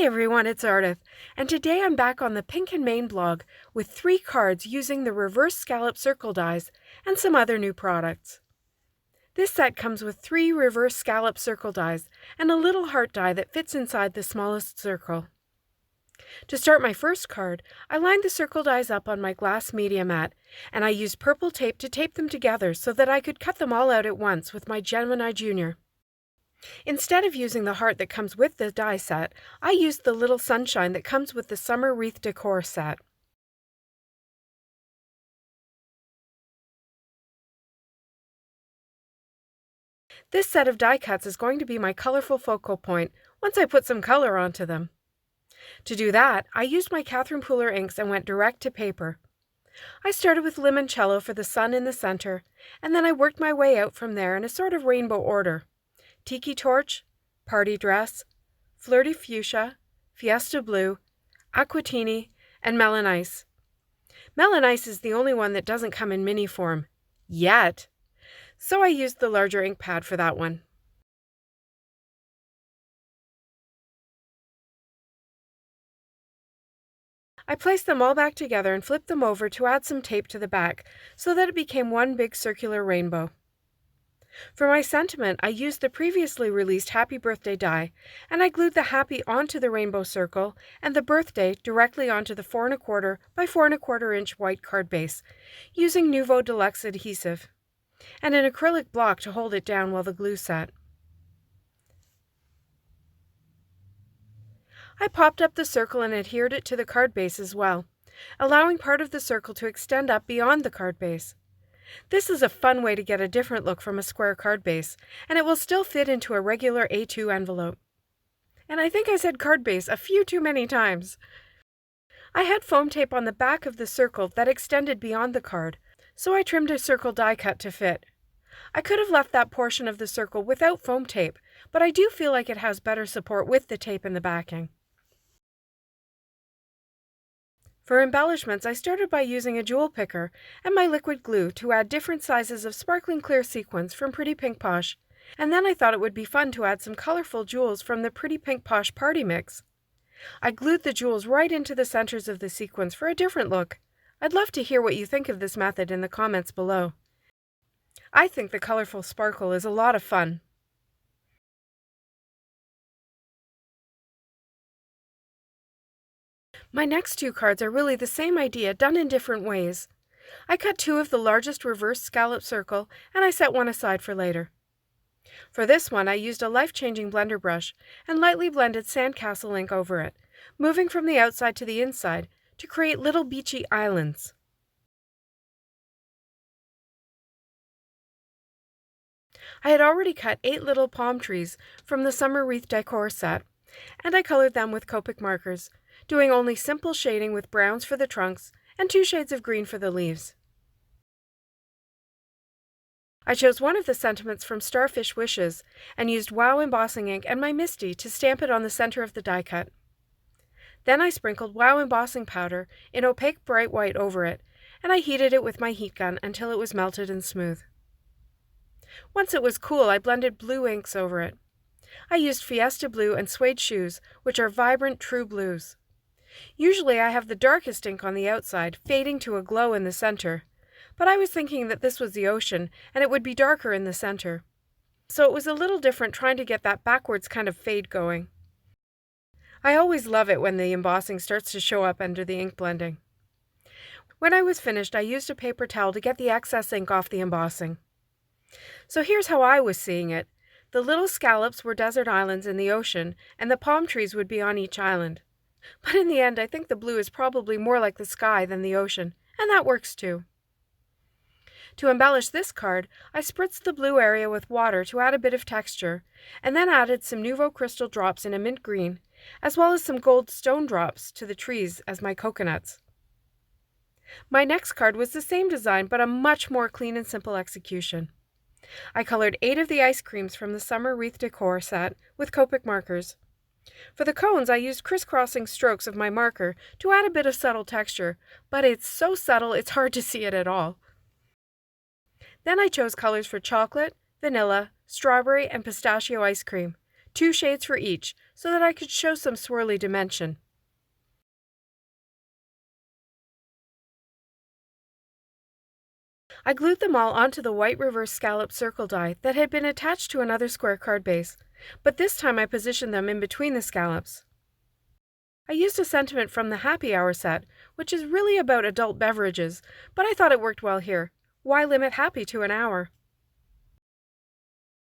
Hi everyone, it's Ardith, and today I'm back on the Pink and Main blog with 3 cards using the Reverse Scallop Circle dies and some other new products. This set comes with 3 Reverse Scallop Circle dies and a little heart die that fits inside the smallest circle. To start my first card, I lined the circle dies up on my glass media mat, and I used purple tape to tape them together so that I could cut them all out at once with my Gemini Jr. Instead of using the heart that comes with the die set, I used the little sunshine that comes with the summer wreath decor set. This set of die cuts is going to be my colorful focal point once I put some color onto them. To do that, I used my Catherine Pooler inks and went direct to paper. I started with limoncello for the sun in the center, and then I worked my way out from there in a sort of rainbow order. Tiki Torch, Party Dress, Flirty Fuchsia, Fiesta Blue, Aquatini, and Melon Ice. Melon Ice is the only one that doesn't come in mini form. Yet! So I used the larger ink pad for that one. I placed them all back together and flipped them over to add some tape to the back so that it became one big circular rainbow. For my sentiment, I used the previously released Happy Birthday die, and I glued the Happy onto the rainbow circle and the Birthday directly onto the 4 1/4 by 4 1/4 inch white card base, using Nuvo Deluxe adhesive, and an acrylic block to hold it down while the glue set. I popped up the circle and adhered it to the card base as well, allowing part of the circle to extend up beyond the card base. This is a fun way to get a different look from a square card base, and it will still fit into a regular A2 envelope. And I think I said card base a few too many times. I had foam tape on the back of the circle that extended beyond the card, so I trimmed a circle die cut to fit. I could have left that portion of the circle without foam tape, but I do feel like it has better support with the tape in the backing. For embellishments, I started by using a jewel picker and my liquid glue to add different sizes of sparkling clear sequins from Pretty Pink Posh, and then I thought it would be fun to add some colorful jewels from the Pretty Pink Posh Party Mix. I glued the jewels right into the centers of the sequins for a different look. I'd love to hear what you think of this method in the comments below. I think the colorful sparkle is a lot of fun. My next 2 cards are really the same idea, done in different ways. I cut 2 of the largest reverse scallop circle, and I set one aside for later. For this one, I used a life-changing blender brush and lightly blended sandcastle ink over it, moving from the outside to the inside to create little beachy islands. I had already cut 8 little palm trees from the summer wreath decor set, and I colored them with Copic markers, doing only simple shading with browns for the trunks and 2 shades of green for the leaves. I chose one of the sentiments from Starfish Wishes and used Wow embossing ink and my MISTI to stamp it on the center of the die cut. Then I sprinkled Wow embossing powder in opaque bright white over it, and I heated it with my heat gun until it was melted and smooth. Once it was cool, I blended blue inks over it. I used Fiesta Blue and Suede Shoes, which are vibrant true blues. Usually I have the darkest ink on the outside, fading to a glow in the center, but I was thinking that this was the ocean and it would be darker in the center. So it was a little different trying to get that backwards kind of fade going. I always love it when the embossing starts to show up under the ink blending. When I was finished, I used a paper towel to get the excess ink off the embossing. So here's how I was seeing it. The little scallops were desert islands in the ocean, and the palm trees would be on each island. But in the end, I think the blue is probably more like the sky than the ocean, and that works too. To embellish this card, I spritzed the blue area with water to add a bit of texture, and then added some Nuvo crystal drops in a mint green, as well as some gold stone drops to the trees as my coconuts. My next card was the same design, but a much more clean and simple execution. I colored 8 of the ice creams from the summer wreath decor set with Copic markers. For the cones, I used crisscrossing strokes of my marker to add a bit of subtle texture, but it's so subtle it's hard to see it at all. Then I chose colors for chocolate, vanilla, strawberry, and pistachio ice cream, 2 shades for each, so that I could show some swirly dimension. I glued them all onto the white reverse scallop circle die that had been attached to another square card base, but this time I positioned them in between the scallops. I used a sentiment from the Happy Hour set, which is really about adult beverages, but I thought it worked well here. Why limit happy to an hour?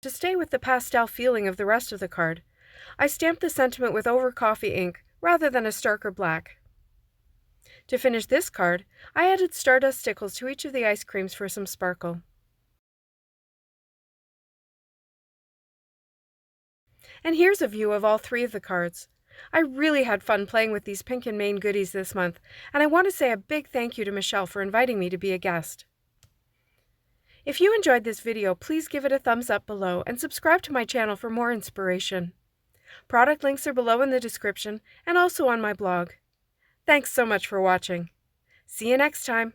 To stay with the pastel feeling of the rest of the card, I stamped the sentiment with over coffee ink rather than a starker black. To finish this card, I added Stardust Stickles to each of the ice creams for some sparkle. And here's a view of all 3 of the cards. I really had fun playing with these Pink and Main goodies this month, and I want to say a big thank you to Michelle for inviting me to be a guest. If you enjoyed this video, please give it a thumbs up below and subscribe to my channel for more inspiration. Product links are below in the description and also on my blog. Thanks so much for watching. See you next time.